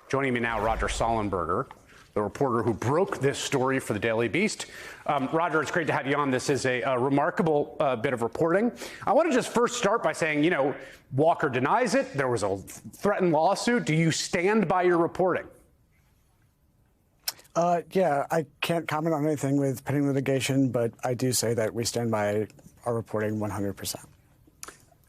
Joining me now, Roger Sollenberger, the reporter who broke this story for the Daily Beast. Roger, it's great to have you on. This is a remarkable bit of reporting. I want to just first start by saying, you know, Walker denies it. There was a threatened lawsuit. Do you stand by your reporting? Yeah, I can't comment on anything with pending litigation, but I do say that we stand by our reporting 100%.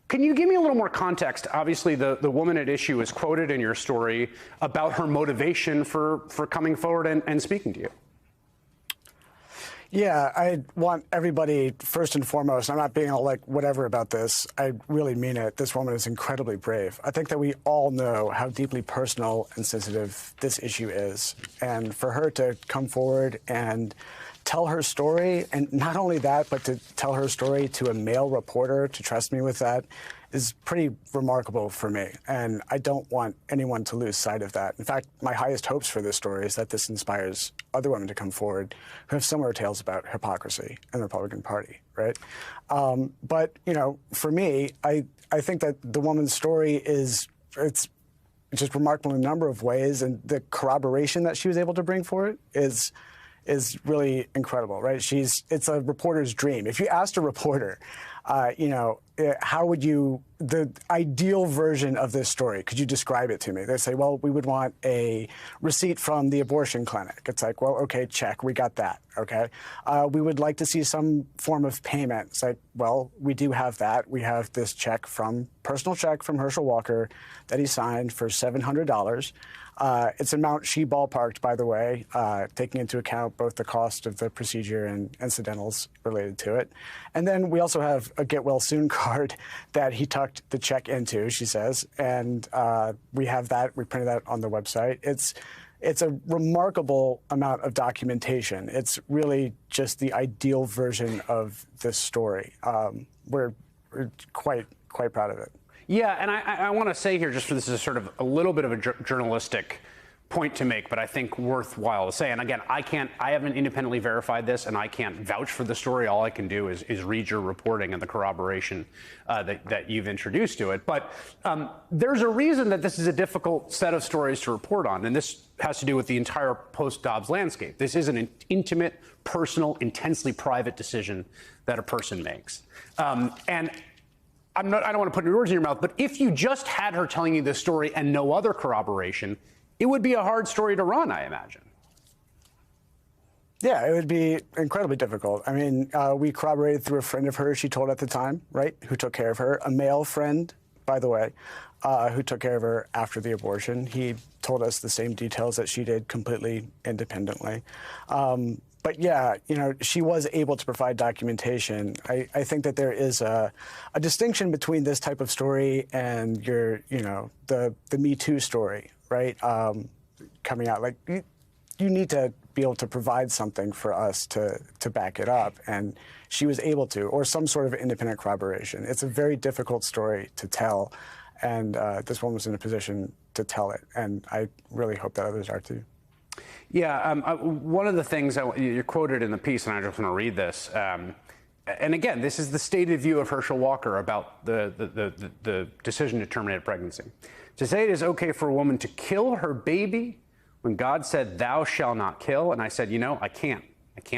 Can you give me a little more context? Obviously, the woman at issue is quoted in your story about her motivation for coming forward and speaking to you. Yeah, I want everybody, first and foremost, I'm not being all like whatever about this. I really mean it. This woman is incredibly brave. I think that we all know how deeply personal and sensitive this issue is. And for her to come forward and tell her story, and not only that, but to tell her story to a male reporter, to trust me with that, is pretty remarkable for me. And I don't want anyone to lose sight of that. In fact, my highest hopes for this story is that this inspires other women to come forward who have similar tales about hypocrisy in the Republican Party, right? But, you know, for me, I think that the woman's story it's just remarkable in a number of ways, and the corroboration that she was able to bring for it is really incredible, right? It's a reporter's dream. If you asked a reporter, you know, how would you, the ideal version of this story, could you describe it to me? They say, well, we would want a receipt from the abortion clinic. It's like, well, okay, check, we got that, okay? We would like to see some form of payment. It's like, well, we do have that. We have this personal check from Herschel Walker that he signed for $700. It's an amount she ballparked, by the way, taking into account both the cost of the procedure and incidentals related to it. And then we also have a get well soon card that he tucked the check into, she says. And we have that. We printed that on the website. It's a remarkable amount of documentation. It's really just the ideal version of this story. We're quite proud of it. Yeah, and I want to say here, just for this is sort of a little bit of a journalistic point to make, but I think worthwhile to say. And again, I haven't independently verified this, and I can't vouch for the story. All I can do is read your reporting and the corroboration that you've introduced to it. But there's a reason that this is a difficult set of stories to report on, and this has to do with the entire post-Dobbs landscape. This is an intimate, personal, intensely private decision that a person makes. And I don't want to put any words in your mouth, but if you just had her telling you this story and no other corroboration, it would be a hard story to run, I imagine. Yeah, it would be incredibly difficult. I mean, we corroborated through a friend of hers she told at the time, right, who took care of her, a male friend, by the way, who took care of her after the abortion. He told us the same details that she did completely independently. But yeah, you know, she was able to provide documentation. I think that there is a distinction between this type of story and the Me Too story, right? Coming out, like you need to be able to provide something for us to back it up, and she was able to, or some sort of independent corroboration. It's a very difficult story to tell, and this woman was in a position to tell it, and I really hope that others are too. Yeah, one of the things you're quoted in the piece, and I just want to read this. And again, this is the stated view of Herschel Walker about the decision to terminate a pregnancy. To say it is okay for a woman to kill her baby when God said, "Thou shalt not kill," and I said, you know, I can't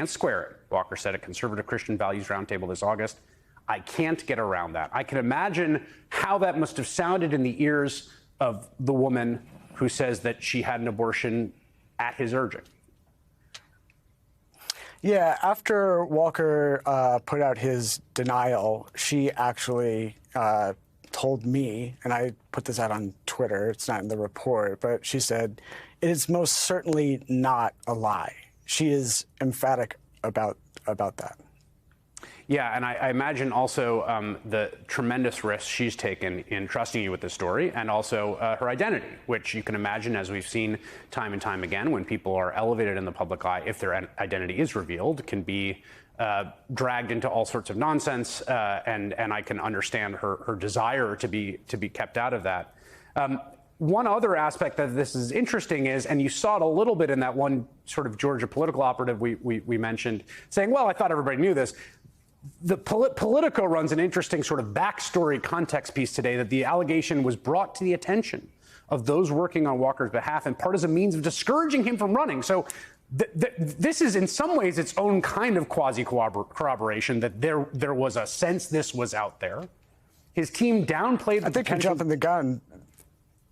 square it. Walker said at Conservative Christian Values Roundtable this August. I can't get around that. I can imagine how that must have sounded in the ears of the woman who says that she had an abortion at his urging. Yeah, after Walker put out his denial, she actually told me, and I put this out on Twitter, it's not in the report, but she said, it is most certainly not a lie. She is emphatic about that. Yeah, and I imagine also the tremendous risks she's taken in trusting you with this story, and also her identity, which you can imagine, as we've seen time and time again, when people are elevated in the public eye, if their identity is revealed, can be dragged into all sorts of nonsense, and I can understand her desire to be kept out of that. One other aspect that this is interesting is, and you saw it a little bit in that one sort of Georgia political operative we mentioned, saying, well, I thought everybody knew this. The Politico runs an interesting sort of backstory context piece today that the allegation was brought to the attention of those working on Walker's behalf, in part as a means of discouraging him from running. So this is in some ways its own kind of quasi-corroboration that there was a sense this was out there. His team downplayed the I think you're jumping the gun.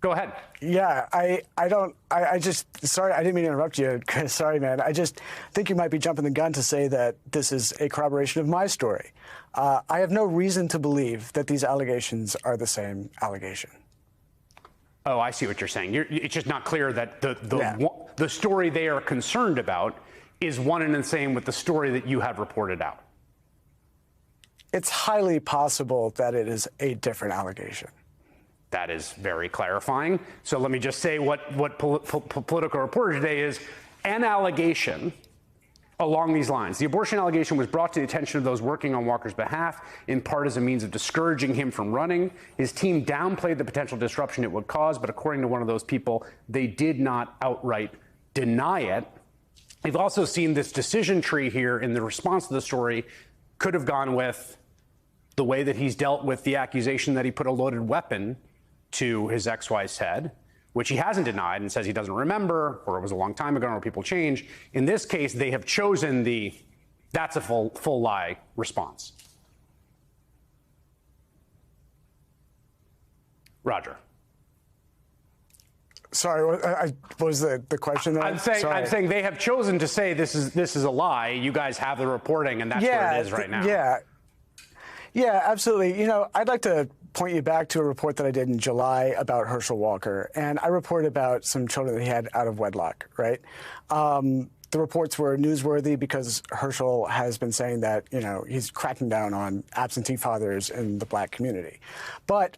Go ahead. Yeah, I just, sorry, I didn't mean to interrupt you, Chris. Sorry, man. I just think you might be jumping the gun to say that this is a corroboration of my story. I have no reason to believe that these allegations are the same allegation. Oh, I see what you're saying. It's just not clear that the story they are concerned about is one and the same with the story that you have reported out. It's highly possible that it is a different allegation. That is very clarifying. So let me just say what Politico reported today is an allegation along these lines. The abortion allegation was brought to the attention of those working on Walker's behalf, in part as a means of discouraging him from running. His team downplayed the potential disruption it would cause, but according to one of those people, they did not outright deny it. We've also seen this decision tree here in the response to the story could have gone with the way that he's dealt with the accusation that he put a loaded weapon to his ex-wife's head, which he hasn't denied and says he doesn't remember, or it was a long time ago, or people change. In this case, they have chosen the that's a full lie response. Roger. Sorry, what was the question there? I'm saying they have chosen to say this is a lie. You guys have the reporting, and that's where it is right now. Yeah, absolutely. You know, I'd like to point you back to a report that I did in July about Herschel Walker, and I reported about some children that he had out of wedlock, right? The reports were newsworthy because Herschel has been saying that, you know, he's cracking down on absentee fathers in the black community. But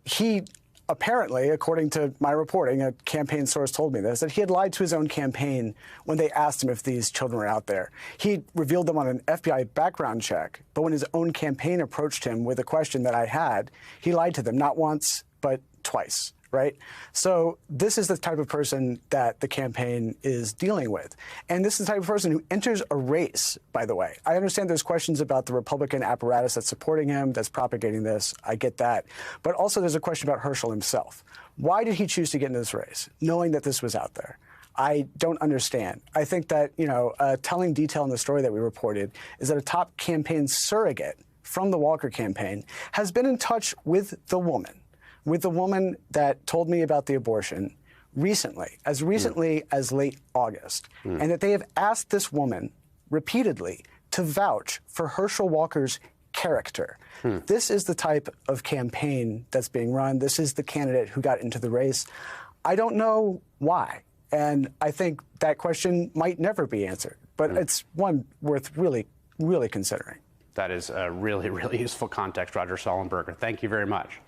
he apparently, according to my reporting, a campaign source told me this, that he had lied to his own campaign when they asked him if these children were out there. He revealed them on an FBI background check, but when his own campaign approached him with a question that I had, he lied to them, not once, but twice, right? So this is the type of person that the campaign is dealing with. And this is the type of person who enters a race, by the way. I understand there's questions about the Republican apparatus that's supporting him, that's propagating this. I get that. But also there's a question about Herschel himself. Why did he choose to get into this race, knowing that this was out there? I don't understand. I think that, you know, a telling detail in the story that we reported is that a top campaign surrogate from the Walker campaign has been in touch with the woman that told me about the abortion recently as late August, and that they have asked this woman repeatedly to vouch for Herschel Walker's character. This is the type of campaign that's being run. This is the candidate who got into the race. I don't know why, and I think that question might never be answered, but it's one worth really, really considering. That is a really, really useful context, Roger Sollenberger. Thank you very much.